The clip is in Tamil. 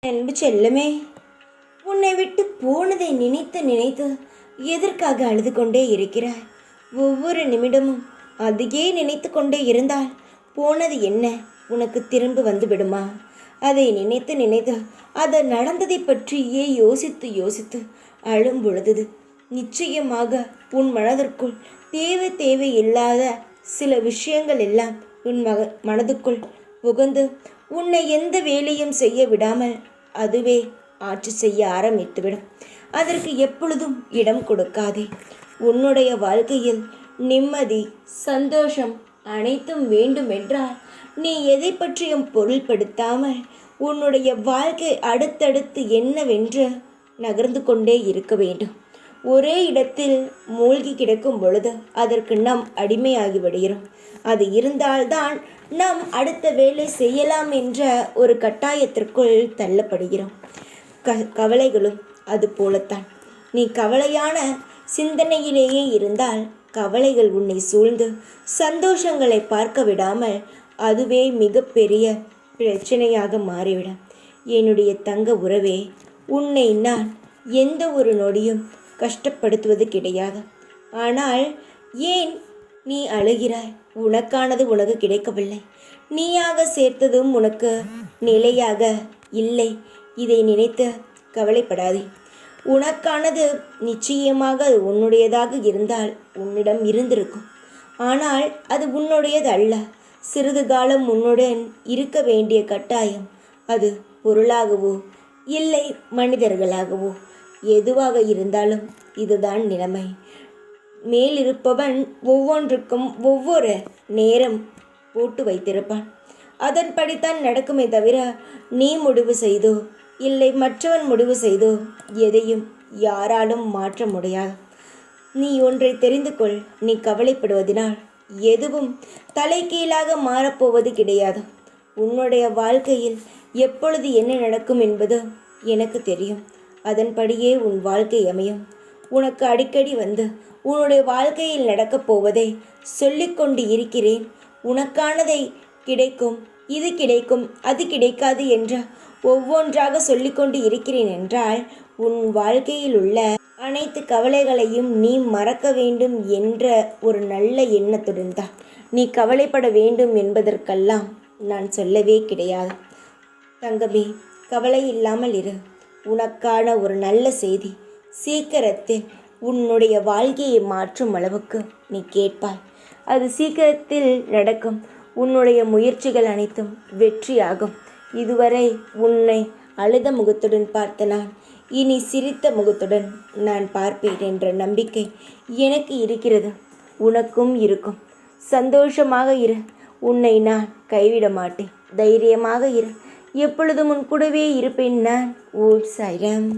அன்பு செல்லமே, உன்னை விட்டு போனதை நினைத்து நினைத்து எதற்காக அழுது கொண்டே இருக்கிறாய்? ஒவ்வொரு நிமிடமும் அதையே நினைத்து கொண்டே இருந்தால் போனது என்ன உனக்கு திரும்ப வந்து விடுமா? அதை நினைத்து நினைத்து அது நடந்ததை பற்றியே யோசித்து யோசித்து அழும் பொழுது நிச்சயமாக உன் மனதிற்குள் தேவையில்லாத சில விஷயங்கள் எல்லாம் உன் மனதுக்குள் புகுந்து உன்னை எந்த வேலையும் செய்ய விடாமல் அதுவே ஆட்சி செய்ய ஆரம்பித்துவிடும். அதற்கு எப்பொழுதும் இடம் கொடுக்காதே. உன்னுடைய வாழ்க்கையில் நிம்மதி, சந்தோஷம் அனைத்தும் வேண்டுமென்றால் நீ எதை பற்றியும் பொருள்படுத்தாமல் உன்னுடைய வாழ்க்கை அடுத்தடுத்து என்னவென்று நகர்ந்து கொண்டே இருக்க வேண்டும். ஒரே இடத்தில் மூழ்கி கிடக்கும் பொழுது அதற்கு நாம் அடிமையாகி விடுகிறோம். அது இருந்தால்தான் நாம் அடுத்த வேலை செய்யலாம் என்ற ஒரு கட்டாயத்திற்குள் தள்ளப்படுகிறோம். கவலைகளும் அது போலத்தான். நீ கவலையான சிந்தனையிலேயே இருந்தால் கவலைகள் உன்னை சூழ்ந்து சந்தோஷங்களை பார்க்க விடாமல் அதுவே மிகப்பெரிய பிரச்சனையாக மாறிவிடும். என்னுடைய தங்க உறவே, உன்னை நான் எந்த ஒரு நொடியும் கஷ்டப்படுத்துவது கிடையாது. ஆனால் ஏன் நீ அழுகிறாய்? உனக்கானது உனக்கு கிடைக்கவில்லை. நீயாக சேர்த்ததும் உனக்கு நிலையாக இல்லை. இதை நினைத்து கவலைப்படாதே. உனக்கானது நிச்சயமாக அது உன்னுடையதாக இருந்தால் உன்னிடம் இருந்திருக்கும். ஆனால் அது உன்னுடையது அல்ல. சிறிது காலம் உன்னுடன் இருக்க வேண்டிய கட்டாயம் அது பொருளாகவோ இல்லை மனிதர்களாகவோ எதுவாக இருந்தாலும் இதுதான் நிலைமை. மேலிருப்பவன் ஒவ்வொன்றுக்கும் ஒவ்வொரு நேரம் போட்டு வைத்திருப்பான். அதன்படித்தான் நடக்குமே தவிர நீ முடிவு செய்தோ இல்லை மற்றவன் முடிவு செய்தோ எதையும் யாராலும் மாற்ற முடியாது. நீ ஒன்றை தெரிந்து கொள். நீ கவலைப்படுவதனால் எதுவும் தலைகீழாக மாறப்போவது கிடையாது. உன்னுடைய வாழ்க்கையில் எப்பொழுது என்ன நடக்கும் என்பது எனக்கு தெரியும். அதன்படியே உன் வாழ்க்கை அமையும். உனக்கு அடிக்கடி வந்து உன்னுடைய வாழ்க்கையில் நடக்கப் போவதை சொல்லிக்கொண்டு இருக்கிறேன். உனக்கானதை கிடைக்கும், இது கிடைக்கும், அது கிடைக்காது என்ற ஒவ்வொன்றாக சொல்லிக்கொண்டு இருக்கிறேன் என்றால் உன் வாழ்க்கையில் உள்ள அனைத்து கவலைகளையும் நீ மறக்க வேண்டும் என்ற ஒரு நல்ல எண்ணத்துடன் தான் நீ கவலைப்பட வேண்டும் என்பதற்கெல்லாம் நான் சொல்லவே கிடையாது. தங்கமே, கவலை இல்லாமல் இரு. உனக்கான ஒரு நல்ல செய்தி சீக்கிரத்தில் உன்னுடைய வாழ்க்கையை மாற்றும் அளவுக்கு நீ கேட்பாய். அது சீக்கிரத்தில் நடக்கும். உன்னுடைய முயற்சிகள் அனைத்தும் வெற்றியாகும். இதுவரை உன்னை அழுத முகத்துடன் பார்த்த நான் இனி சிரித்த முகத்துடன் நான் பார்ப்பேன் என்ற நம்பிக்கை எனக்கு இருக்கிறது. உனக்கும் இருக்கும். சந்தோஷமாக இரு. உன்னை நான் கைவிட மாட்டேன். தைரியமாக இரு. எப்பொழுதும் உன் கூடவே இருப்பேன் நான். ஓம் சாய்ராம்.